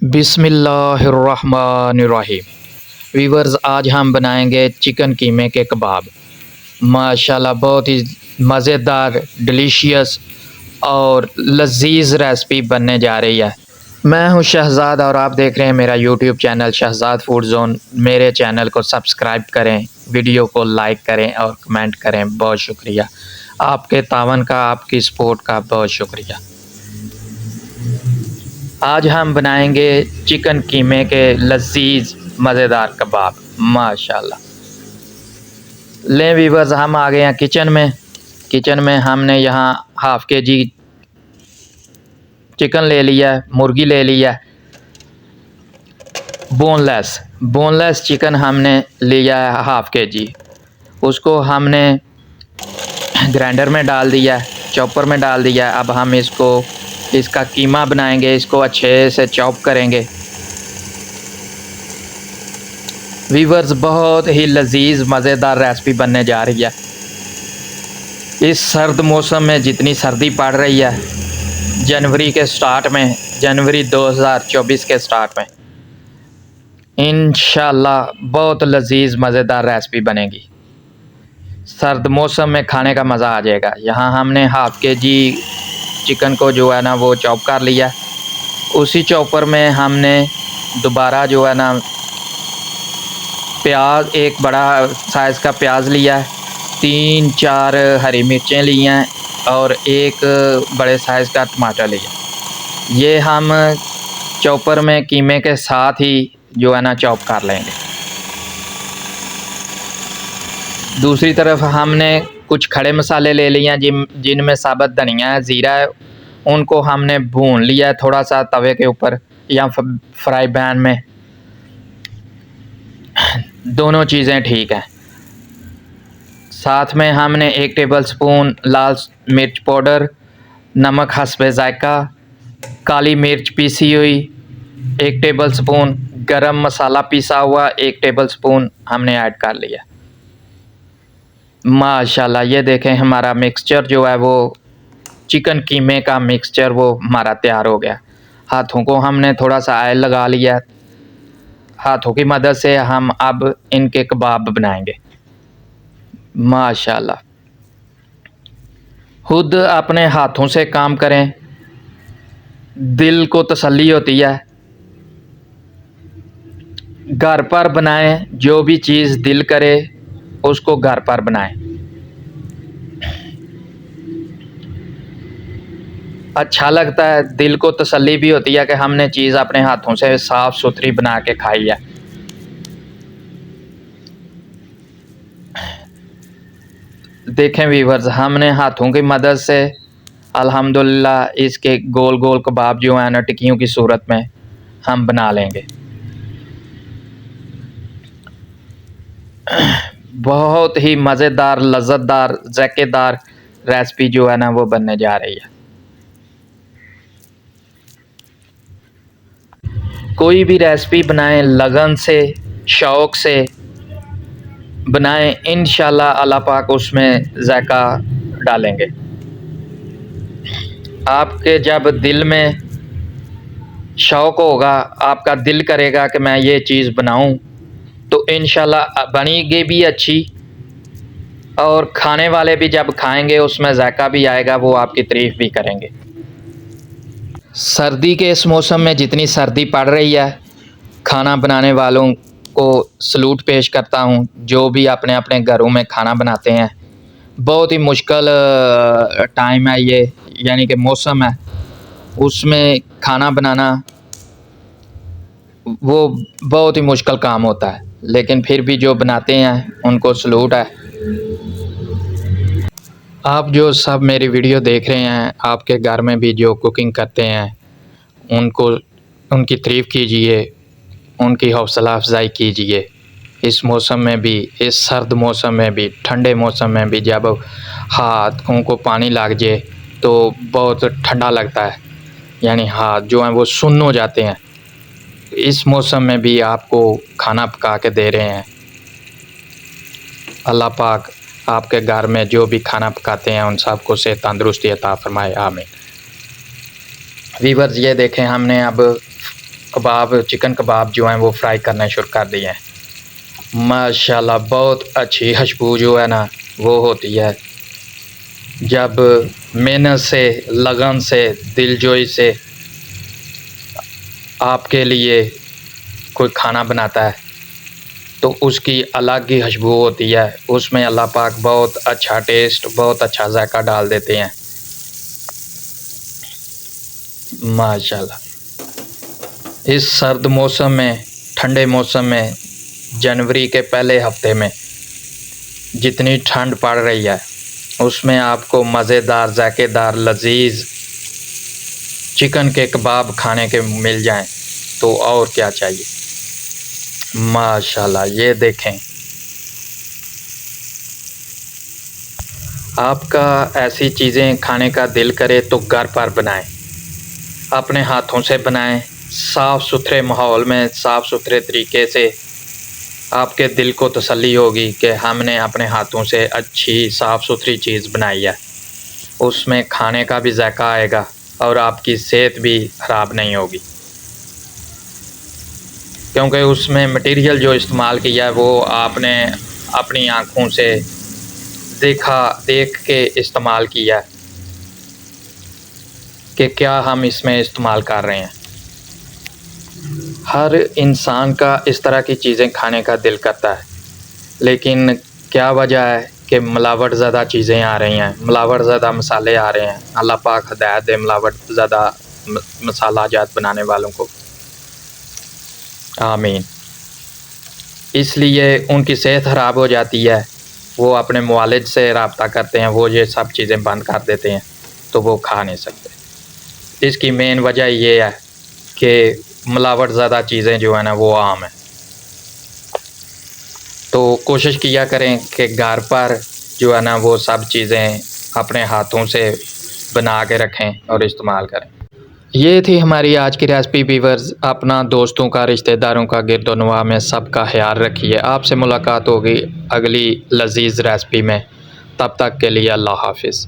बिस्मिल्लाहिर्रहमानिर्रहीम। वीवर्स, आज हम बनाएंगे चिकन कीमे के कबाब। माशाल्लाह बहुत ही मज़ेदार, डिलीशियस और लजीज रेसिपी बनने जा रही है। मैं हूं शहज़ाद और आप देख रहे हैं मेरा YouTube channel Shahzad food zone. मेरे चैनल को सब्सक्राइब करें, वीडियो को लाइक करें और कमेंट करें। बहुत शुक्रिया आपके तावन का, आपकी सपोर्ट का बहुत शुक्रिया। आज हम बनाएंगे चिकन कीमे के लजीज मज़ेदार कबाब। माशाल्लाह। लें वीवर्स, हम आ गए हैं किचन में हमने यहाँ हाफ़ के-जी चिकन ले लिया है, मुर्गी ले लिया है। बोनलेस चिकन हमने लिया है हाफ़ के-जी। उसको हमने ग्राइंडर में डाल दिया है, चॉपर में डाल दिया है। अब हम इसका कीमा बनाएंगे, इसको अच्छे से चॉप करेंगे। वीवर्स, बहुत ही लजीज मज़ेदार रेसिपी बनने जा रही है। इस सर्द मौसम में जितनी सर्दी पड़ रही है, जनवरी 2024 के स्टार्ट में इंशाल्लाह बहुत लजीज मज़ेदार रेसिपी बनेगी। सर्द मौसम में खाने का मज़ा आ जाएगा। यहाँ हमने हाफ़ के-जी चिकन को जो है ना वो चॉप कर लिया। उसी चॉपर में हमने दोबारा जो है ना प्याज, एक बड़ा साइज़ का प्याज लिया है, 3-4 हरी मिर्चें ली हैं और एक बड़े साइज़ का टमाटर लिया। ये हम चॉपर में कीमे के साथ ही जो है ना चॉप कर लेंगे। दूसरी तरफ हमने कुछ खड़े मसाले ले लिए हैं जिनमें साबुत धनिया है, ज़ीरा है। उनको हमने भून लिया है थोड़ा सा तवे के ऊपर या फ्राई पैन में। दोनों चीज़ें ठीक हैं। साथ में हमने 1 टेबलस्पून लाल मिर्च पाउडर, नमक हस्बे ज़ायका, काली मिर्च पीसी हुई 1 टेबलस्पून, गरम मसाला पिसा हुआ 1 टेबलस्पून हमने ऐड कर लिया। माशाल्लाह, ये देखें हमारा मिक्सचर जो है वो चिकन कीमे का मिक्सचर वो हमारा तैयार हो गया। हाथों को हमने थोड़ा सा ऑयल लगा लिया। हाथों की मदद से हम अब इनके कबाब बनाएंगे। माशाल्लाह, खुद अपने हाथों से काम करें, दिल को तसल्ली होती है। घर पर बनाएं, जो भी चीज़ दिल करे उसको घर पर बनाएं। अच्छा लगता है, दिल को तसल्ली भी होती है कि हमने चीज़ अपने हाथों से साफ़ सुथरी बना के खाई है। देखें वीवर्स, हमने हाथों की मदद से अल्हम्दुलिल्लाह इसके गोल गोल कबाब जो हैं ना टिक्कियों की सूरत में हम बना लेंगे। बहुत ही मज़ेदार, लज़्ज़तदार, ज़ायकेदार रेसिपी जो है ना वो बनने जा रही है। कोई भी रेसिपी बनाएं लगन से, शौक़ से बनाएं, इंशाल्लाह अल्लाह पाक उसमें ज़ायका डालेंगे। आपके जब दिल में शौक़ होगा, आपका दिल करेगा कि मैं ये चीज़ बनाऊं, तो इंशाल्लाह बनेगी भी अच्छी और खाने वाले भी जब खाएंगे उसमें ज़ायका भी आएगा, वो आपकी तारीफ़ भी करेंगे। सर्दी के इस मौसम में जितनी सर्दी पड़ रही है, खाना बनाने वालों को सलूट पेश करता हूँ, जो भी अपने अपने घरों में खाना बनाते हैं। बहुत ही मुश्किल टाइम है ये, यानी कि मौसम है, उसमें खाना बनाना वो बहुत ही मुश्किल काम होता है, लेकिन फिर भी जो बनाते हैं उनको सलूट है। आप जो सब मेरी वीडियो देख रहे हैं, आपके घर में भी जो कुकिंग करते हैं उनकी तारीफ़ कीजिए, उनकी हौसला अफजाई कीजिए। इस मौसम में भी, इस सर्द मौसम में भी, ठंडे मौसम में भी जब हाथों को पानी लग जाए तो बहुत ठंडा लगता है, यानी हाथ जो हैं वो सुन्न हो जाते हैं। इस मौसम में भी आपको खाना पका के दे रहे हैं। अल्लाह पाक आपके घर में जो भी खाना पकाते हैं उन सबको सेहत तंदुरुस्ती अता फरमाए, आमीन। वीवर्स, ये देखें हमने अब कबाब, चिकन कबाब जो हैं वो फ्राई करना शुरू कर दिए हैं। माशाल्लाह बहुत अच्छी खुशबू जो है ना वो होती है जब मेहनत से, लगन से, दिलजोई से आपके लिए कोई खाना बनाता है तो उसकी अलग ही खुशबू होती है। उसमें अल्लाह पाक बहुत अच्छा टेस्ट, बहुत अच्छा जायका डाल देते हैं। माशाल्लाह इस सर्द मौसम में, ठंडे मौसम में, जनवरी के पहले हफ्ते में जितनी ठंड पड़ रही है उसमें आपको मज़ेदार, जायकेदार, लजीज चिकन के कबाब खाने के मिल जाएं तो और क्या चाहिए। माशाल्लाह ये देखें, आपका ऐसी चीज़ें खाने का दिल करे तो घर पर बनाएं, अपने हाथों से बनाएं, साफ़ सुथरे माहौल में, साफ़ सुथरे तरीके से। आपके दिल को तसल्ली होगी कि हमने अपने हाथों से अच्छी साफ़ सुथरी चीज़ बनाई है। उसमें खाने का भी जायका आएगा और आपकी सेहत भी ख़राब नहीं होगी, क्योंकि उसमें मटेरियल जो इस्तेमाल किया है वो आपने अपनी आँखों से देख के इस्तेमाल किया है कि क्या हम इसमें इस्तेमाल कर रहे हैं। हर इंसान का इस तरह की चीज़ें खाने का दिल करता है, लेकिन क्या वजह है कि मिलावट ज़्यादा चीज़ें आ रही हैं, मिलावट ज़्यादा मसाले आ रहे हैं। अल्लाह पाक हिदायत दे मिलावट ज़्यादा मसाला जात बनाने वालों को, आमीन। इसलिए उनकी सेहत ख़राब हो जाती है, वो अपने मुआलिज से रब्ता करते हैं, वो ये सब चीज़ें बंद कर देते हैं तो वो खा नहीं सकते। इसकी मेन वजह ये है कि मिलावट ज़्यादा चीज़ें जो है ना वो आम है। तो कोशिश किया करें कि घर पर जो है ना वो सब चीज़ें अपने हाथों से बना के रखें और इस्तेमाल करें। ये थी हमारी आज की रेसिपी व्यूअर्स। अपना दोस्तों का, रिश्तेदारों का गिरदोनवा में सबका ख्याल रखिए। आपसे मुलाकात होगी अगली लजीज़ रेसिपी में। तब तक के लिए अल्लाह हाफ़िज़।